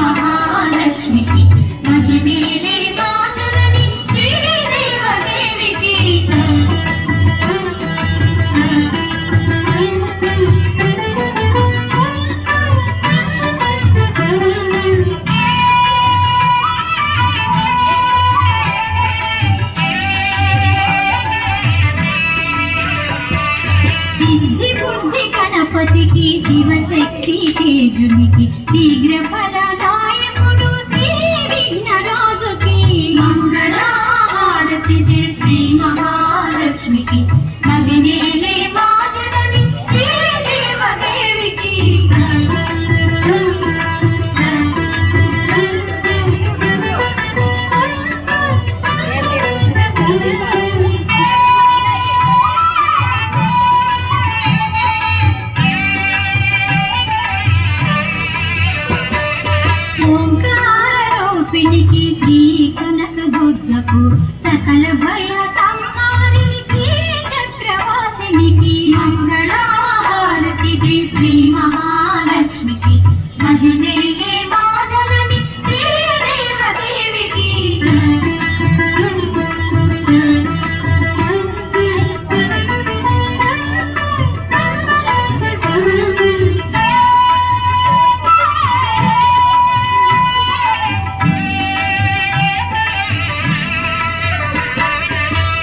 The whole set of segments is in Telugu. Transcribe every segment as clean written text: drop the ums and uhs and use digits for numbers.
మహాలక్ష్మికి మహిళలే నాజనని శ్రీదేవదేవికి సిద్ధి బుద్ధి గణపతికి శివశక్తి తేజునికి శీఘ్ర ఫలదాయకుడు శ్రీ విఘ్నరాజుకి మంగళహారతి శ్రీ మహాలక్ష్మికి మహిళలే వాజనని శ్రీదేవదేవికి ఓంకారరూపిణికి శ్రీ కనకదుర్గకు సకల భయ సంహారిణి శ్రీ చక్రవాసినికి మంగళహారతి శ్రీ మహాలక్ష్మికి మహిళలే వాజనని శ్రీదేవదేవికి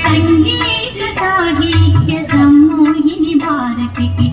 సంగీత సాహిత్య సమ్మోహిని భారతికి